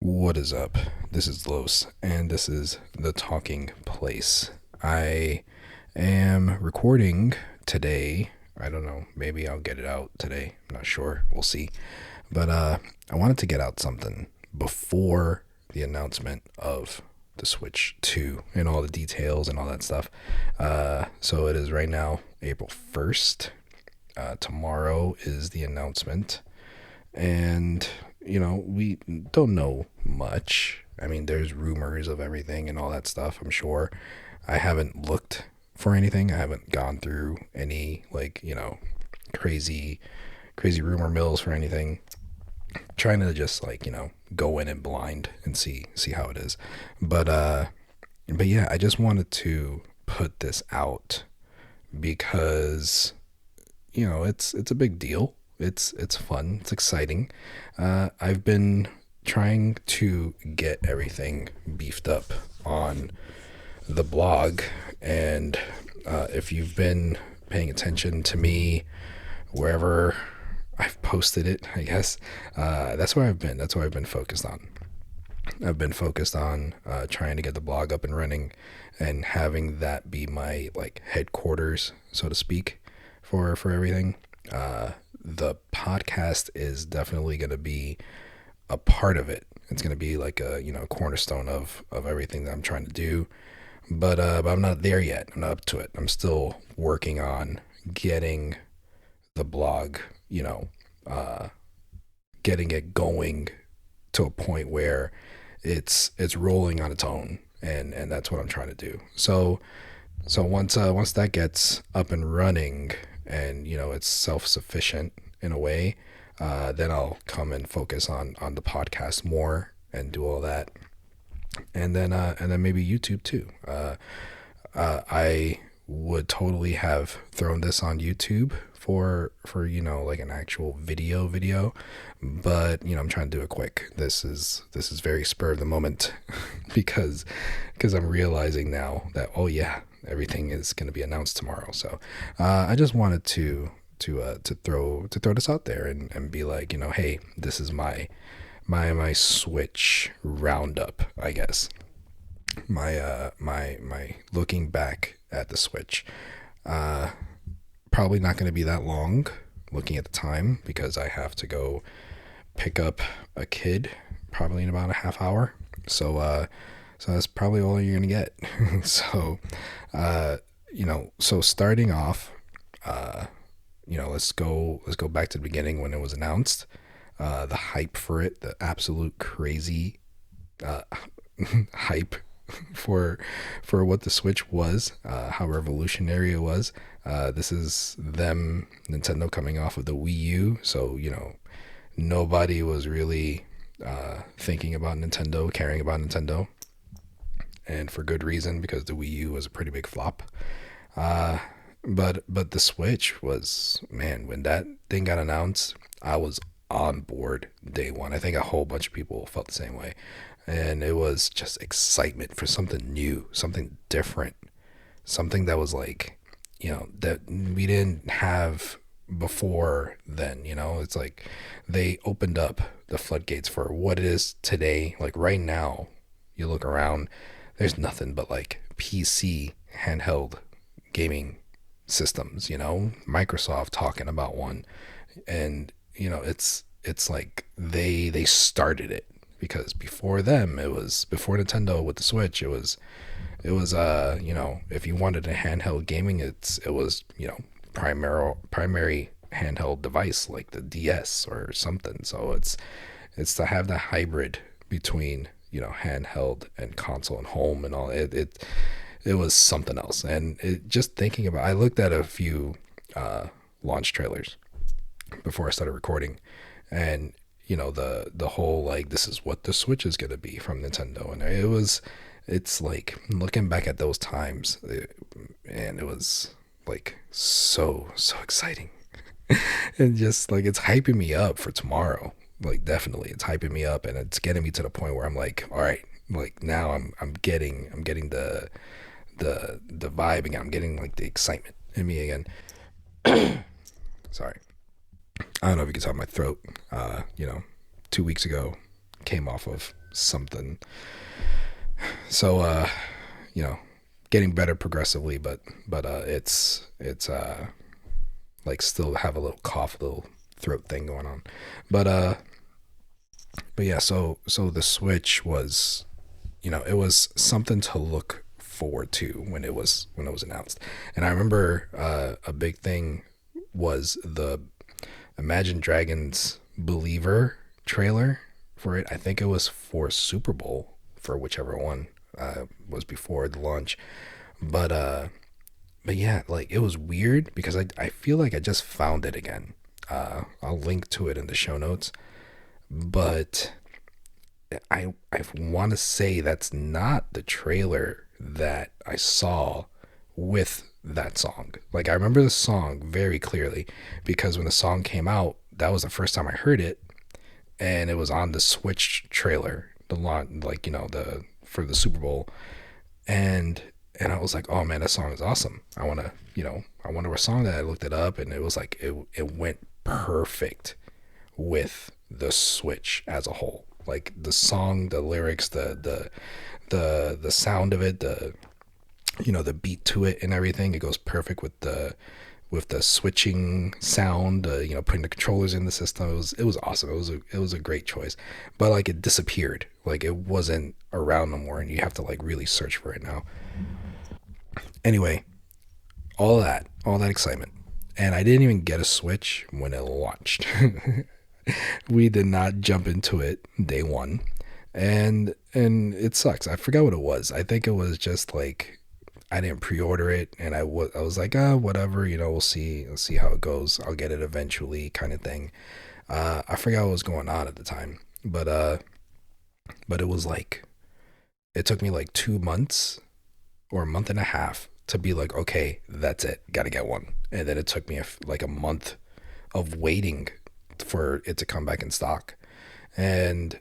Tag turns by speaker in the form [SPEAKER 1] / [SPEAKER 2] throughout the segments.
[SPEAKER 1] What is up? This is Los, and this is The Talking Place. I am recording today. I don't know, maybe I'll get it out today. I'm not sure. We'll see. But I wanted to get out something before the announcement of the Switch 2 and all the details and all that stuff. So it is right now April 1st. Tomorrow is the announcement. And we don't know much. I mean, there's rumors of everything and all that stuff, I'm sure. I haven't looked for anything. I haven't gone through any, crazy rumor mills for anything. Trying to just go in and blind and see how it is. But yeah, I just wanted to put this out because it's a big deal. It's fun. It's exciting. I've been trying to get everything beefed up on the blog, and if you've been paying attention to me wherever I've posted it, I guess that's where I've been. That's what I've been focused on. I've been focused on trying to get the blog up and running, and having that be my headquarters, so to speak, for everything. The podcast is definitely going to be a part of it. It's going to be like a cornerstone of everything that I'm trying to do. But I'm not there yet. I'm not up to it. I'm still working on getting the blog, getting it going to a point where it's rolling on its own, and that's what I'm trying to do. So once that gets up and running, and it's self-sufficient in a way, then I'll come and focus on the podcast more and do all that, and then maybe YouTube too. I would totally have thrown this on YouTube for like an actual video, but I'm trying to do it quick. This is very spur of the moment because I'm realizing now that, oh yeah, everything is going to be announced tomorrow. So I just wanted to throw this out there and be like, hey, this is my Switch roundup, I guess. My looking back at the Switch. Probably not going to be that long, looking at the time, because I have to go pick up a kid probably in about a half hour. So that's probably all you're gonna get. So, so starting off, let's go back to the beginning when it was announced. The hype for it, the absolute crazy uh, hype for what the Switch was, how revolutionary it was. This is them, Nintendo, coming off of the Wii U, so nobody was really thinking about Nintendo, caring about Nintendo, and for good reason, because the Wii U was a pretty big flop. Uh, but the Switch was, man, when that thing got announced, I was on board day one. I think a whole bunch of people felt the same way, and it was just excitement for something new, something different, something that was that we didn't have before then. It's like they opened up the floodgates for what it is today. Like right now, you look around, there's nothing but PC handheld gaming systems. Microsoft talking about one, and it's like they started it, because before them, it was before Nintendo with the Switch. It was if you wanted a handheld gaming, it was primary handheld device like the DS or something. So it's to have that hybrid between handheld and console and home and all. It was something else. And just thinking about, I looked at a few launch trailers before I started recording, and the whole, this is what the Switch is going to be from Nintendo, and it's like looking back at those times, and it was so exciting. And just it's hyping me up for tomorrow. Definitely it's hyping me up, and it's getting me to the point where I'm like, all right, now I'm getting the vibe again. I'm getting the excitement in me again. Sorry, I don't know if you can tell my throat. 2 weeks ago, came off of something. So you know, getting better progressively, but it's like still have a little cough, little throat thing going on. But but yeah, so the Switch was, it was something to look forward to when it was announced. And I remember a big thing was the Imagine Dragons Believer trailer for it. I think it was for Super Bowl, for whichever one was before the launch. But but yeah, like it was weird because I feel like I just found it again. I'll link to it in the show notes. But I want to say that's not the trailer that I saw with that song. Like I remember the song very clearly because when the song came out, that was the first time I heard it, and it was on the Switch trailer, the launch, like the for the Super Bowl, and I was like, oh man, that song is awesome. I wonder what song that. I looked it up, and it was like it went perfect with the Switch as a whole. Like the song, the lyrics, the sound of it, the beat to it and everything. It goes perfect with the switching sound. Putting the controllers in the system. It was awesome. It was a great choice. But like it disappeared. Like it wasn't around no more, and you have to like really search for it now. Anyway, all that excitement, and I didn't even get a Switch when it launched. We did not jump into it day one, and it sucks. I forgot what it was. I think it was just like I didn't pre-order it, and I was like, whatever, we'll see how it goes. I'll get it eventually, kind of thing. I forgot what was going on at the time, but it was like it took me like 2 months or a month and a half to be like, okay, that's it, got to get one, and then it took me like a month of waiting for it to come back in stock, and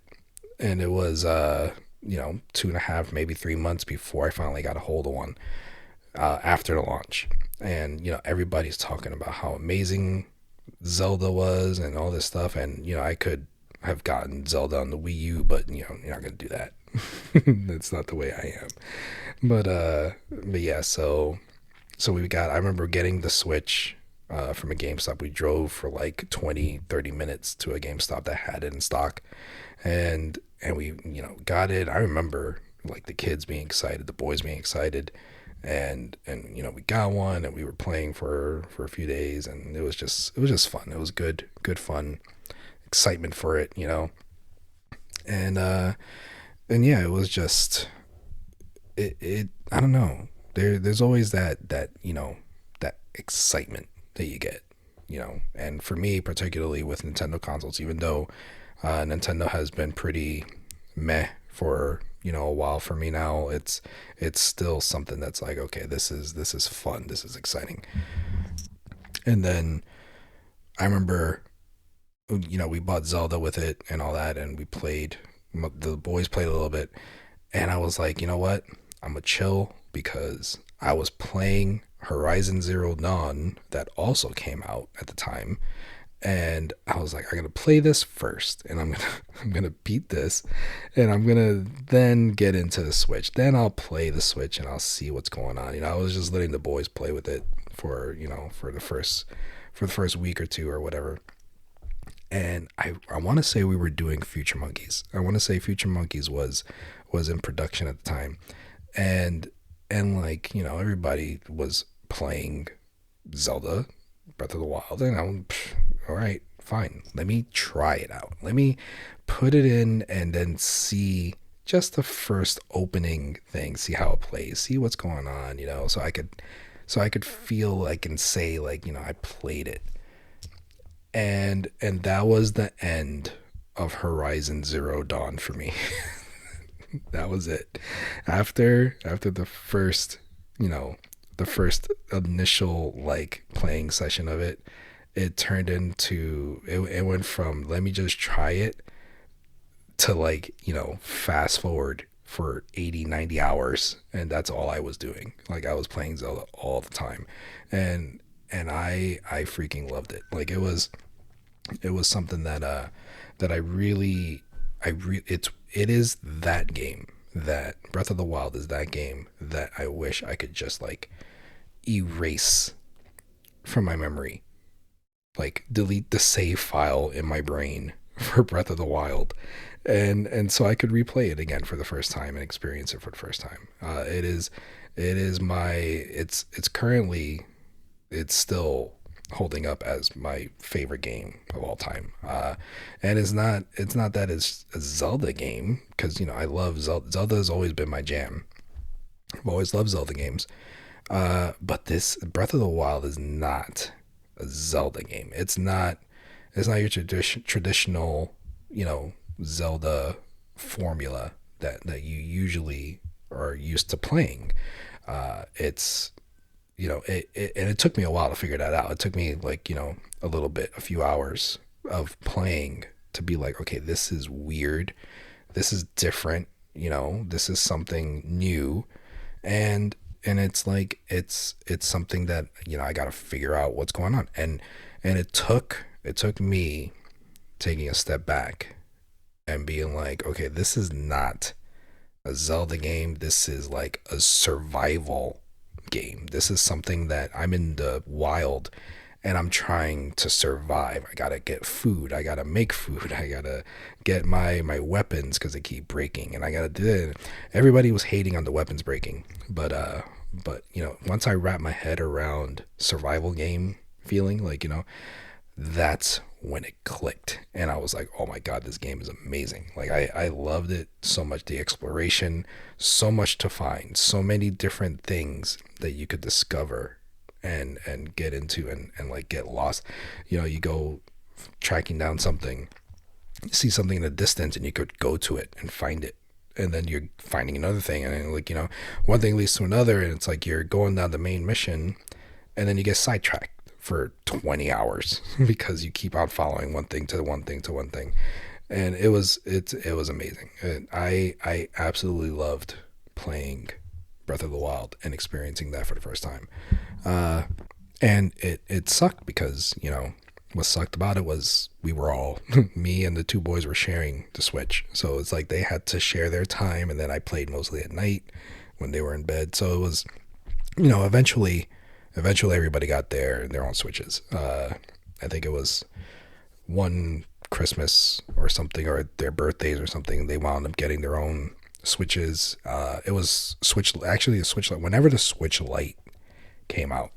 [SPEAKER 1] it was 2.5 maybe 3 months before I finally got a hold of one after the launch. And everybody's talking about how amazing Zelda was and all this stuff, and I could have gotten Zelda on the Wii U, but you're not gonna do that. That's not the way I am. But yeah, so I remember getting the Switch from a GameStop. We drove for like 20-30 minutes to a GameStop that had it in stock, and we got it. I remember like the kids being excited, the boys being excited, and we got one, and we were playing for a few days, and it was just fun. It was good fun, excitement for it, and yeah, it was just it I don't know. There's always that excitement that you get, and for me particularly with Nintendo consoles, even though Nintendo has been pretty meh for a while for me now, it's still something that's like, okay, this is fun, this is exciting. And then I remember we bought Zelda with it and all that, and we played, the boys played a little bit, and I was like, you know what, I'm gonna chill because I was playing Horizon Zero Dawn that also came out at the time, and I was like, I'm gonna play this first, and I'm gonna beat this, and I'm gonna then get into the Switch. Then I'll play the Switch and I'll see what's going on. I was just letting the boys play with it for for the first week or two or whatever. And I want to say we were doing Future Monkeys. I want to say Future Monkeys was in production at the time, and like everybody was playing Zelda Breath of the Wild, and I'm all right, fine. Let me try it out. Let me put it in and then see just the first opening thing, see how it plays, see what's going on, so I could feel like and say like I played it. And that was the end of Horizon Zero Dawn for me. That was it. After the first, the first initial like playing session of it, it turned into it went from let me just try it to like fast forward for 80-90 hours, and that's all I was doing. Like I was playing Zelda all the time, and I freaking loved it. Like it was something that that I really it is that game, that Breath of the Wild is that game that I wish I could just like erase from my memory, like delete the save file in my brain for Breath of the Wild, and so I could replay it again for the first time and experience it for the first time. It is my it's currently, it's still holding up as my favorite game of all time. And it's not that it's a Zelda game, because I love Zelda. Zelda has always been my jam. I've always loved Zelda games. But this Breath of the Wild is not a Zelda game. It's not your traditional, Zelda formula that you usually are used to playing. It's and it took me a while to figure that out. It took me like, a few hours of playing to be like, okay, this is weird. This is different. This is something new. And it's like, it's something that, I got to figure out what's going on. And it took me taking a step back and being like, okay, this is not a Zelda game. This is like a survival game. This is something that I'm in the wild and I'm trying to survive. I gotta get food. I gotta make food. I gotta get my weapons because they keep breaking, and I gotta do it. Everybody was hating on the weapons breaking, but once I wrap my head around survival game feeling, like that's when it clicked, and I was like, oh my god, this game is amazing. Like I loved it so much. The exploration, so much to find, so many different things that you could discover and get into, and like get lost. You go tracking down something, you see something in the distance, and you could go to it and find it, and then you're finding another thing, and then, like, one thing leads to another, and it's like you're going down the main mission, and then you get sidetracked for 20 hours because you keep on following one thing to one thing to one thing. And it was amazing. And I absolutely loved playing Breath of the Wild and experiencing that for the first time. And it sucked because, what sucked about it was we were all, me and the two boys were sharing the Switch. So it's like they had to share their time, and then I played mostly at night when they were in bed. So it was, eventually everybody got their own Switches. I think it was one Christmas or something, or their birthdays or something, they wound up getting their own Switches. It was actually a Switch Lite. Whenever the Switch Lite came out,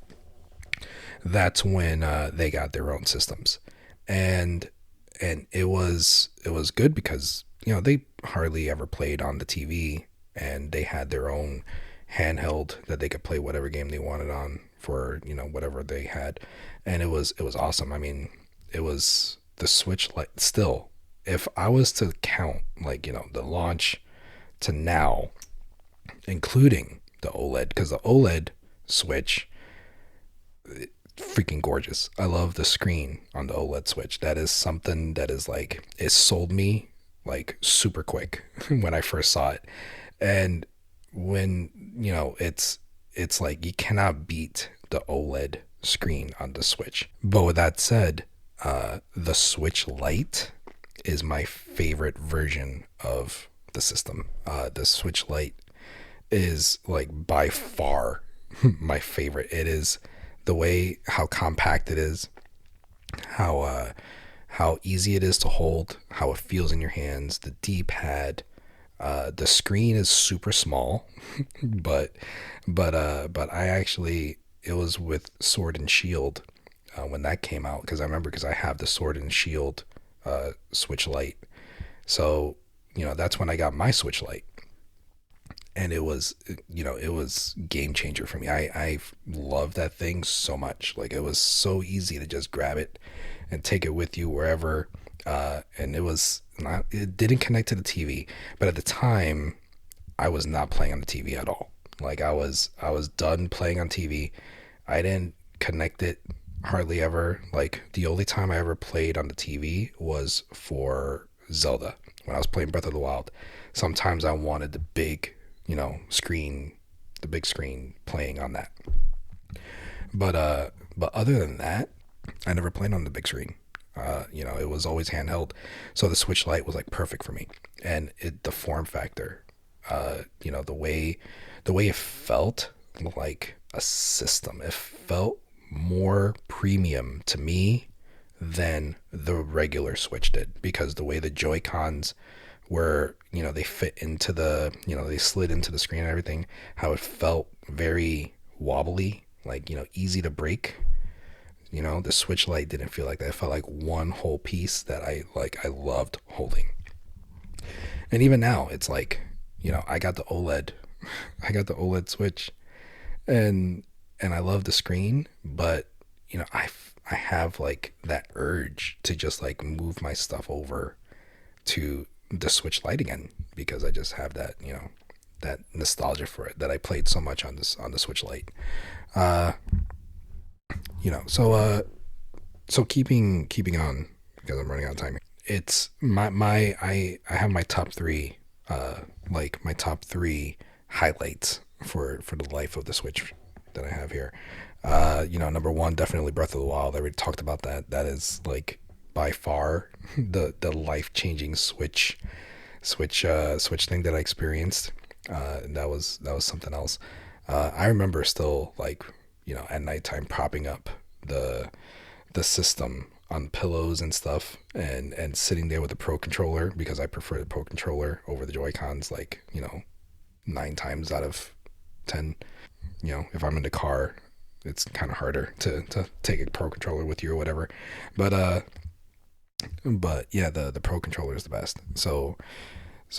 [SPEAKER 1] that's when they got their own systems, and it was good because they hardly ever played on the TV, and they had their own handheld that they could play whatever game they wanted on for whatever they had, and it was awesome. I mean, it was the Switch Lite. Still, if I was to count, like, the launch to now, including the OLED, because the OLED Switch, freaking gorgeous. I love the screen on the OLED Switch. That is something that is like, it sold me like super quick when I first saw it. And when it's like you cannot beat the OLED screen on the Switch. But with that said, the Switch Lite is my favorite version of the system. The Switch Lite is like by far my favorite. It is the way how compact it is, how easy it is to hold, how it feels in your hands, the D-pad. The screen is super small, but I actually, it was with Sword and Shield when that came out, because I have the Sword and Shield Switch Lite, so that's when I got my Switch Lite, and it was game changer for me. I love that thing so much. Like, it was so easy to just grab it and take it with you wherever. And it didn't connect to the TV, but at the time I was not playing on the TV at all. Like, I was done playing on TV. I didn't connect it hardly ever. Like, the only time I ever played on the TV was for Zelda, when I was playing Breath of the Wild. Sometimes I wanted the big, screen, the big screen playing on that. But other than that, I never played on the big screen. It was always handheld, so the Switch Lite was like perfect for me. And the form factor, the way it felt like a system. It felt more premium to me than the regular Switch did, because the way the Joy Cons were, they fit into they slid into the screen and everything, how it felt very wobbly, like, easy to break. The Switch Lite didn't feel like that. It felt like one whole piece that I loved holding. And even now, it's like, I got the OLED, I got the OLED Switch, and I love the screen, but I have like that urge to just like move my stuff over to the Switch Lite again, because I just have that, that nostalgia for it, that I played so much on the Switch Lite. Uh, so keeping on, because I'm running out of time here. It's I have my top three, like my top three highlights for the life of the Switch that I have here. Number one, definitely Breath of the Wild. I already talked about that. That is like by far the life changing Switch thing that I experienced. That was something else. I remember still, like, at nighttime, propping up the system on pillows and stuff, and sitting there with the Pro controller, because I prefer the Pro controller over the Joy Cons, like, 9 times out of 10. If I'm in the car, it's kind of harder to take a Pro controller with you or whatever. But yeah, the Pro controller is the best. So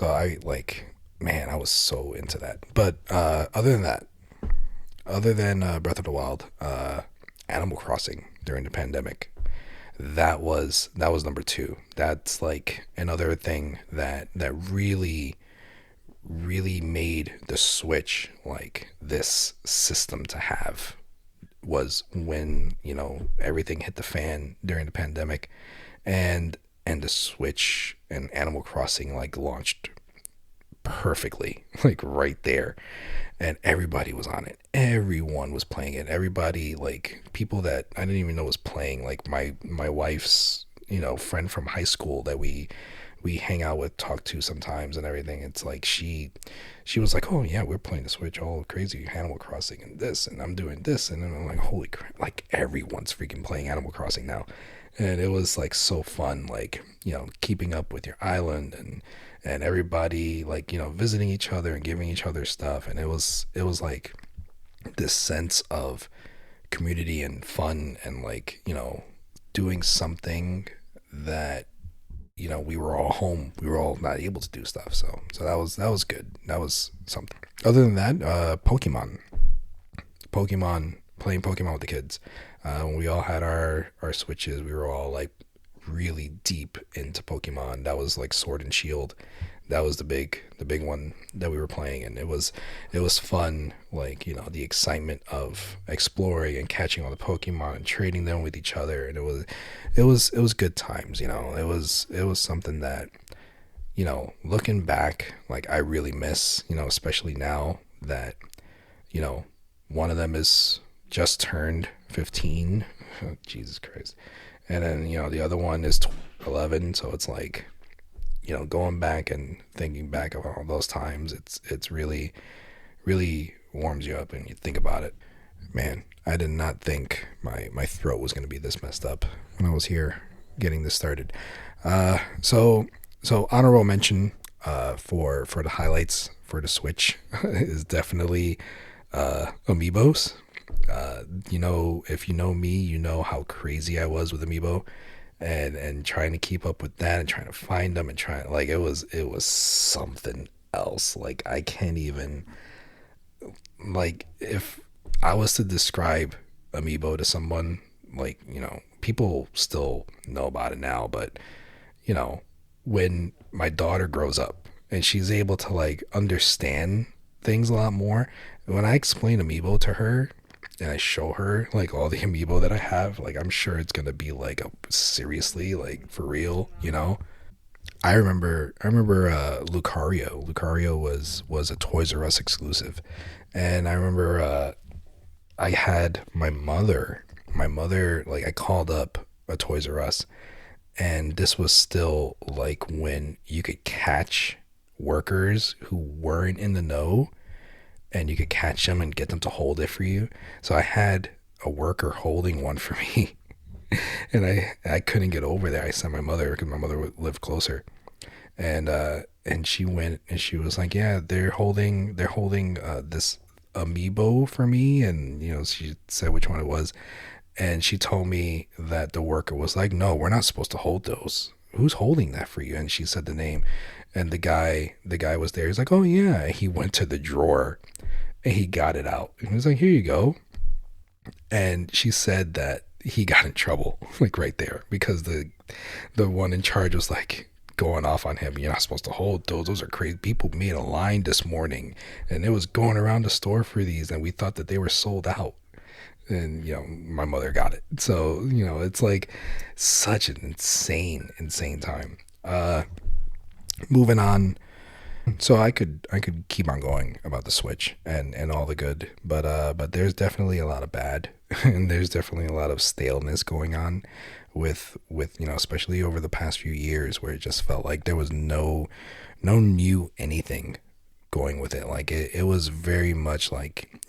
[SPEAKER 1] I, like, man, I was so into that. But other than that, other than Breath of the Wild, Animal Crossing during the pandemic, that was number two. That's like another thing that really made the Switch like this system to have, was when, everything hit the fan during the pandemic, and the Switch and Animal Crossing like launched perfectly, like right there, and everybody was on it. Everyone was playing it. Everybody, like, people that I didn't even know was playing, like my wife's, friend from high school that we hang out with, talk to sometimes and everything. It's like she was like, oh yeah, we're playing the Switch, all crazy, Animal Crossing and this, and I'm doing this, and then I'm like, holy crap, like everyone's freaking playing Animal Crossing now. And it was like so fun, like, keeping up with your island, and everybody, like, visiting each other and giving each other stuff. And it was like this sense of community and fun, and like, doing something that, we were all home, we were all not able to do stuff. So that was good. That was something. Other than that, Pokemon, playing Pokemon with the kids. When we all had our Switches, we were all like really deep into Pokemon. That was like Sword and Shield. That was the big one that we were playing, and it was fun. Like, the excitement of exploring and catching all the Pokemon and trading them with each other, and it was good times. It was something that, looking back, like, I really miss. Especially now that, one of them is just turned 15. Jesus Christ. And then, the other one is 11. So it's like, going back and thinking back of all those times, it's really, really warms you up, and you think about it. Man, I did not think my throat was going to be this messed up when I was here getting this started. So honorable mention, for the highlights for the Switch is definitely Amiibos. If you know me, you know how crazy I was with Amiibo, and trying to keep up with that, and trying to find them, and trying, like, it was something else. Like, I can't even, like, if I was to describe Amiibo to someone, like, people still know about it now, but, when my daughter grows up and she's able to like understand things a lot more, when I explain Amiibo to her and I show her like all the Amiibo that I have, like, I'm sure it's gonna be like seriously, like, for real. I remember Lucario. Lucario was a Toys R Us exclusive, and I remember I had my mother, like, I called up a Toys R Us, And this was still like when you could catch workers who weren't in the know, and you could catch them and get them to hold it for you. So I had a worker holding one for me, and I couldn't get over there. I sent my mother because my mother lived closer, and she went and she was like, yeah, they're holding this amiibo for me, and she said which one it was, and she told me that the worker was like, no, we're not supposed to hold those. Who's holding that for you? And she said the name, and the guy was there. He's like, oh yeah. He went to the drawer and he got it out. And he was like, here you go. And she said that he got in trouble like right there because the one in charge was like going off on him. You're not supposed to hold those. Those are crazy. People made a line this morning and it was going around the store for these, and we thought that they were sold out. And my mother got it. So it's like such an insane time. Moving on. So I could keep on going about the Switch and all the good, but there's definitely a lot of bad, and there's definitely a lot of staleness going on with especially over the past few years, where it just felt like there was no new anything going with it. Like it was very much like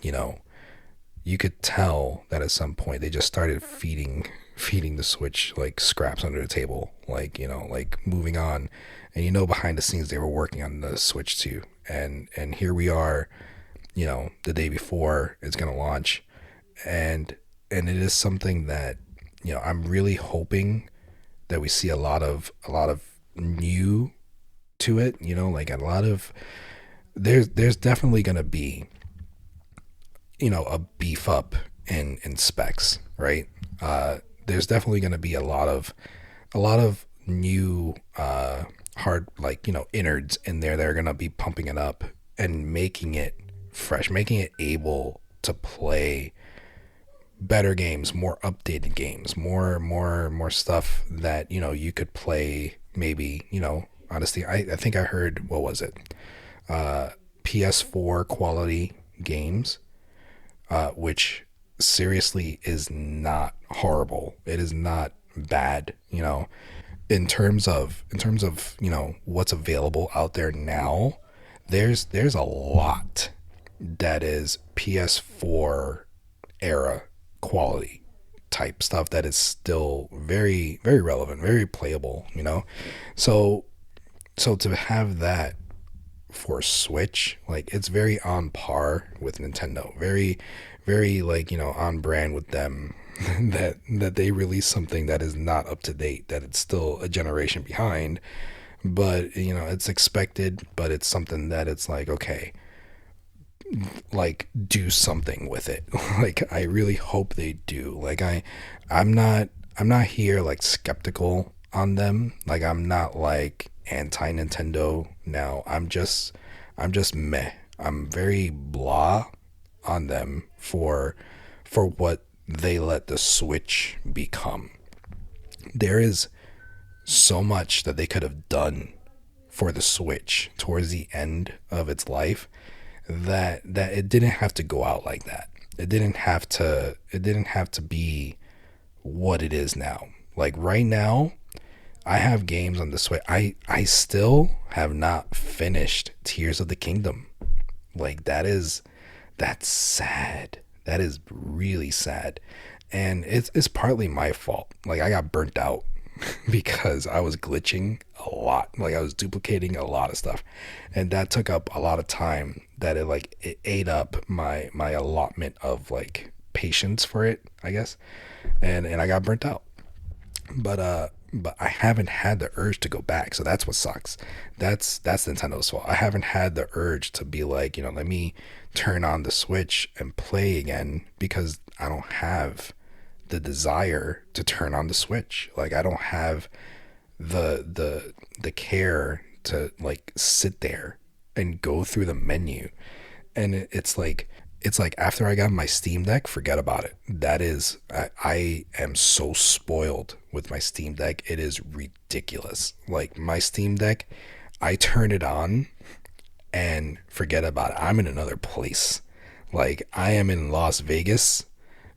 [SPEAKER 1] you could tell that at some point they just started feeding the Switch like scraps under the table, like like moving on. And behind the scenes they were working on the Switch too, and here we are, the day before it's gonna launch, and it is something that I'm really hoping that we see a lot of new to it. Like a lot of there's definitely gonna be a beef up in specs, right? There's definitely going to be a lot of new hard, like innards in there that are going to be pumping it up and making it fresh, making it able to play better games, more updated games, more stuff that you could play. Maybe honestly, I think I heard, what was it, PS4 quality games, which seriously is not horrible. It is not bad, in terms of what's available out there now. There's a lot that is PS4 era quality type stuff that is still very very relevant, very playable. So to have that for Switch, like it's very on par with Nintendo, very very like on brand with them. that they release something that is not up to date, that it's still a generation behind, but it's expected, but it's something that it's like, okay, like do something with it. Like I really hope they do. Like I'm not here like skeptical on them. Like I'm not like anti Nintendo now. I'm just meh. I'm very blah on them for what they let the Switch become. There is so much that they could have done for the Switch towards the end of its life, that it didn't have to go out like that. It didn't have to be what it is now. Like right now, I have games on the Switch. I still have not finished Tears of the Kingdom. Like that's sad. That is really sad. And it's partly my fault. Like I got burnt out because I was glitching a lot. Like I was duplicating a lot of stuff. And that took up a lot of time, that it ate up my allotment of like patience for it, I guess. And I got burnt out. But I haven't had the urge to go back. So that's what sucks. That's Nintendo's fault. I haven't had the urge to be like, let me turn on the Switch and play again, because I don't have the desire to turn on the Switch. Like I don't have the care to like sit there and go through the menu. And it's like after I got my Steam Deck, forget about it. That is, I am so spoiled with my Steam Deck. It is ridiculous. Like my Steam Deck, I turn it on and forget about it. I'm in another place. Like I am in Las Vegas,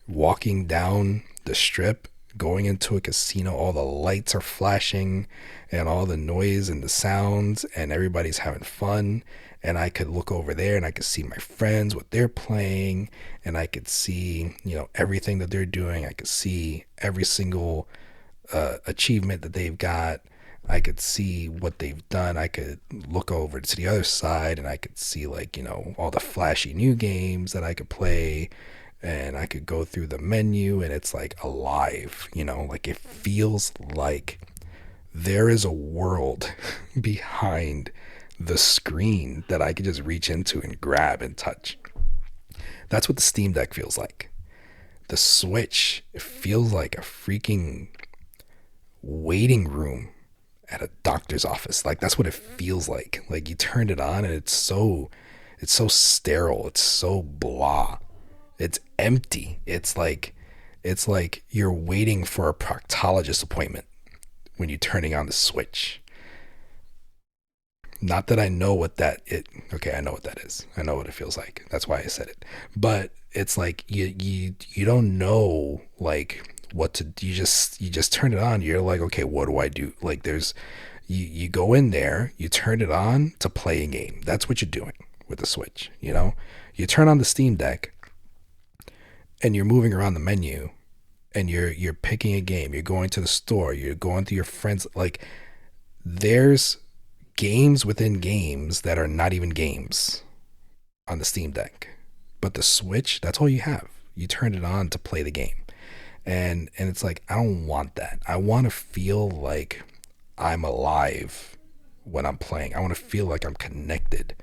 [SPEAKER 1] walking down the strip going into a casino, all the lights are flashing and all the noise and the sounds, and everybody's having fun. And I could look over there and I could see my friends, what they're playing, and I could see, everything that they're doing. I could see every single achievement that they've got. I could see what they've done. I could look over to the other side and I could see, like, all the flashy new games that I could play. And I could go through the menu and it's like alive, like it feels like there is a world behind the screen that I could just reach into and grab and touch. That's what the Steam Deck feels like. The Switch, it feels like a freaking waiting room at a doctor's office. Like, that's what it feels like. Like, you turn it on and it's so sterile. It's so blah. It's empty. It's like you're waiting for a proctologist appointment when you're turning on the Switch. Not that I know what okay, I know what that is. I know what it feels like. That's why I said it. But it's like you don't know, like, what to, you just turn it on. You're like, okay, what do I do? Like, you go in there, you turn it on to play a game. That's what you're doing with the Switch. You turn on the Steam Deck and you're moving around the menu and you're picking a game. You're going to the store. You're going to your friends. Like, there's games within games that are not even games on the Steam Deck. But the Switch, that's all you have. You turn it on to play the game. And it's like, I don't want that. I want to feel like I'm alive when I'm playing. I want to feel like I'm connected.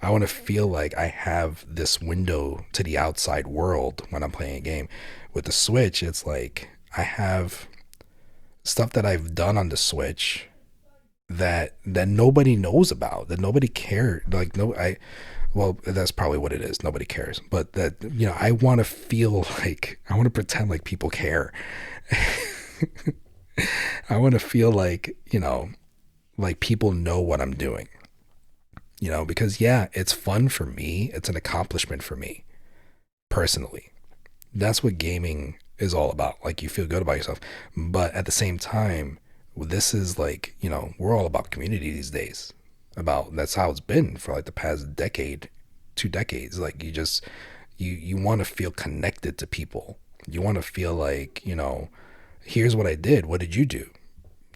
[SPEAKER 1] I want to feel like I have this window to the outside world when I'm playing a game. With the Switch, it's like I have stuff that I've done on the Switch that nobody knows about, that nobody cared. Like, well, that's probably what it is. Nobody cares. But that, I want to feel like, I want to pretend like people care. I want to feel like, like people know what I'm doing. Because yeah, it's fun for me. It's an accomplishment for me personally. That's what gaming is all about. Like, you feel good about yourself. But at the same time, this is like, we're all about community these days. That's how it's been for like the past decade, 2 decades. Like, you want to feel connected to people. You want to feel like, here's what I did. What did you do?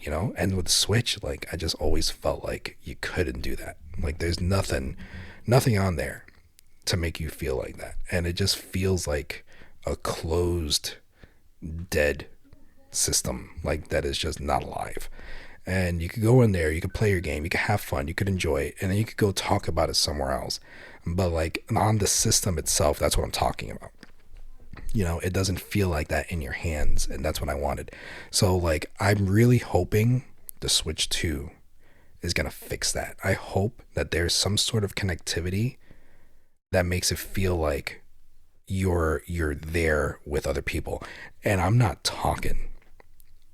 [SPEAKER 1] And with the Switch, like, I just always felt like you couldn't do that. Like, there's nothing on there to make you feel like that. And it just feels like a closed, dead system, like, that is just not alive. And you could go in there, you could play your game, you could have fun, you could enjoy it, and then you could go talk about it somewhere else. But like, on the system itself, that's what I'm talking about. It doesn't feel like that in your hands, and that's what I wanted. So like, I'm really hoping the Switch 2 is going to fix that. I hope that there's some sort of connectivity that makes it feel like you're there with other people. And I'm not talking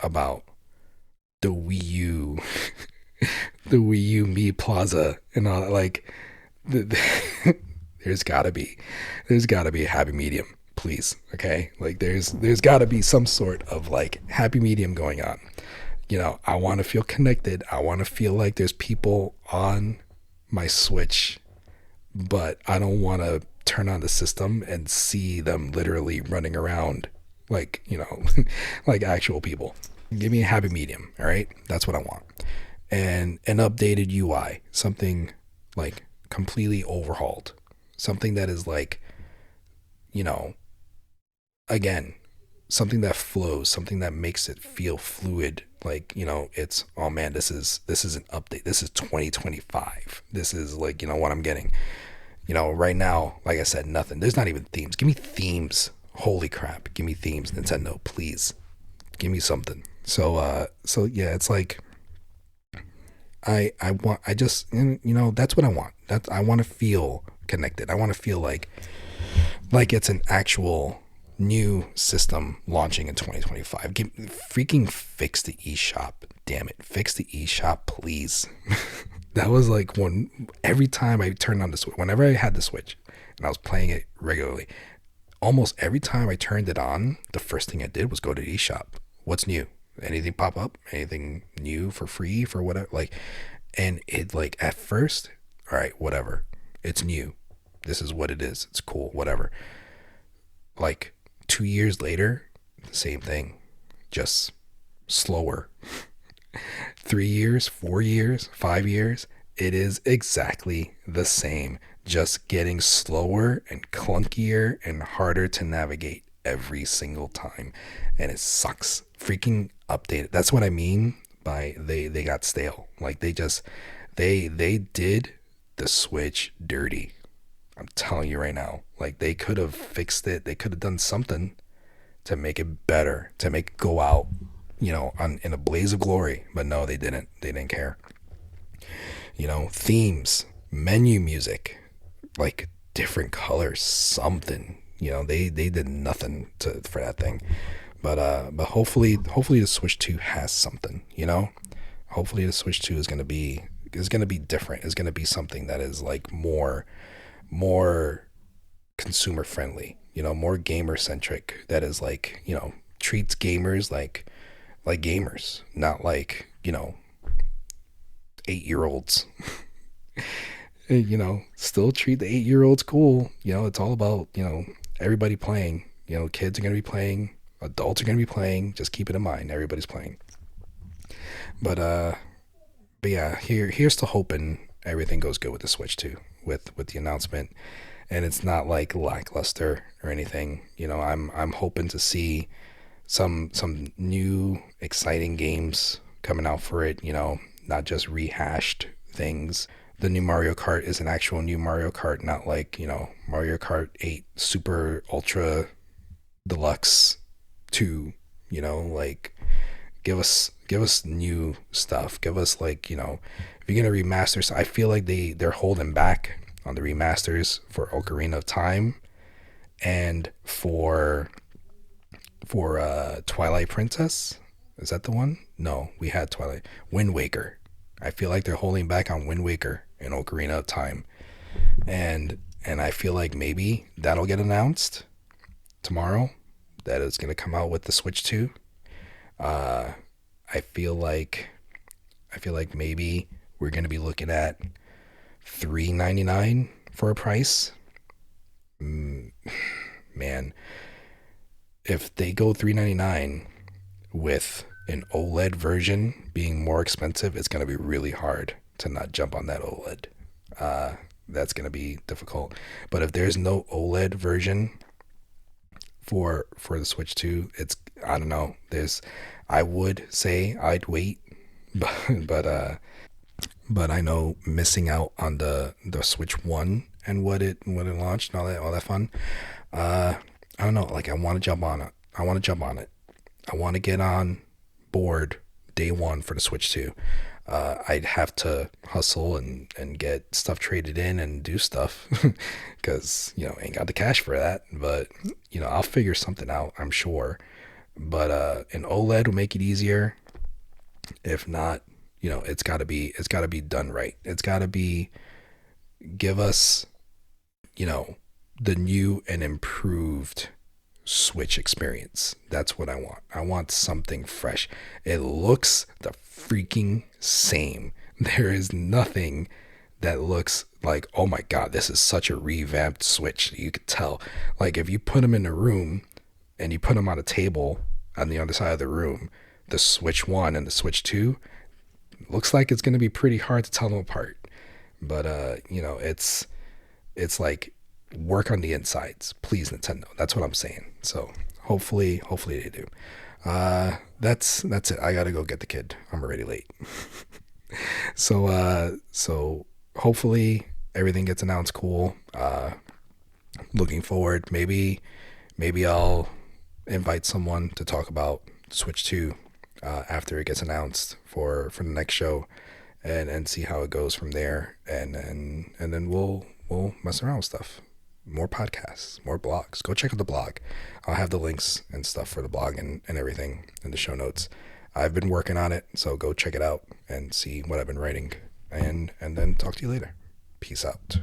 [SPEAKER 1] about the Wii U, the Wii U Me Plaza and all that. Like, there's gotta be a happy medium, please. Okay. Like, there's gotta be some sort of like happy medium going on. I want to feel connected. I want to feel like there's people on my Switch, but I don't want to turn on the system and see them literally running around like, like actual people. Give me a happy medium. All right. That's what I want. And an updated UI, something like completely overhauled, something that is like, again, something that flows, something that makes it feel fluid. Like, it's, oh man, this is an update. This is 2025. This is like, what I'm getting. Right now, like I said, nothing. There's not even themes. Give me themes. Holy crap. Give me themes, Nintendo, please. Give me something. So yeah, it's like, that's what I want. I want to feel connected. I want to feel like it's an actual new system launching in 2025. Freaking fix the eShop. Damn it. Fix the eShop, please. That was like every time I turned on the Switch, whenever I had the Switch and I was playing it regularly, almost every time I turned it on, the first thing I did was go to the eShop. What's new? Anything pop up? Anything new for free for whatever? Like, and it like at first, all right, whatever. It's new. This is what it is. It's cool. Whatever. Like 2 years later, the same thing, just slower. 3 years, 4 years, 5 years, it is exactly the same, just getting slower and clunkier and harder to navigate every single time. And it sucks. Freaking updated. That's what I mean by they got stale. Like they did the Switch dirty. I'm telling you right now. Like they could have fixed it. They could have done something to make it better, to make it go out, in a blaze of glory. But no, they didn't. They didn't care. Themes, menu music, like different colors, something. They did nothing for that thing. But hopefully the Switch 2 has something. Hopefully the Switch 2 is gonna be different. Is gonna be something that is like more consumer friendly. More gamer centric. That is like treats gamers like gamers, not like 8-year-olds. Still treat the 8-year-olds cool. It's all about everybody playing. Kids are gonna be playing, adults are gonna be playing. Just keep it in mind, everybody's playing. But yeah, here's to hoping everything goes good with the Switch too, with the announcement, and it's not like lackluster or anything. I'm hoping to see some new exciting games coming out for it. Not just rehashed things. The new Mario Kart is an actual new Mario Kart, not like Mario Kart 8 Super Ultra Deluxe 2. Like give us new stuff. Give us like if you're gonna remaster. So I feel like they're holding back on the remasters for Ocarina of Time and for Twilight Princess. Is that the one? No, we had Twilight. Wind Waker. I feel like they're holding back on Wind Waker and Ocarina of Time, and I feel like maybe that'll get announced tomorrow. That it's gonna come out with the Switch 2. Uh, I feel like maybe we're gonna be looking at $3.99 for a price. Man, if they go $3.99 with an OLED version being more expensive, it's gonna be really hard to not jump on that OLED. That's gonna be difficult. But if there's no OLED version for the Switch 2, it's I don't know. I would say I'd wait, but but I know missing out on the Switch 1 and when it launched and all that fun. I don't know. Like I want to jump on it. I want to get on board day one for the Switch 2. I'd have to hustle and get stuff traded in and do stuff because ain't got the cash for that. But I'll figure something out, I'm sure. But an OLED will make it easier. If not, it's gotta be done right. It's gotta be give us the new and improved Switch experience. That's what I want. I want something fresh. It looks the freaking same. There is nothing that looks like, oh my god, this is such a revamped Switch. You could tell. Like if you put them in a room and you put them on a table on the other side of the room, the Switch 1 and the Switch 2, looks like it's going to be pretty hard to tell them apart. But it's like work on the insides, please, Nintendo. That's what I'm saying. So hopefully they do. That's it. I gotta go get the kid. I'm already late. So hopefully everything gets announced cool. Looking forward. Maybe I'll invite someone to talk about Switch 2 after it gets announced for the next show, and see how it goes from there, and then we'll mess around with stuff. More podcasts, more blogs. Go check out the blog. I'll have the links and stuff for the blog and everything in the show notes. I've been working on it, so go check it out and see what I've been writing, and then talk to you later. Peace out.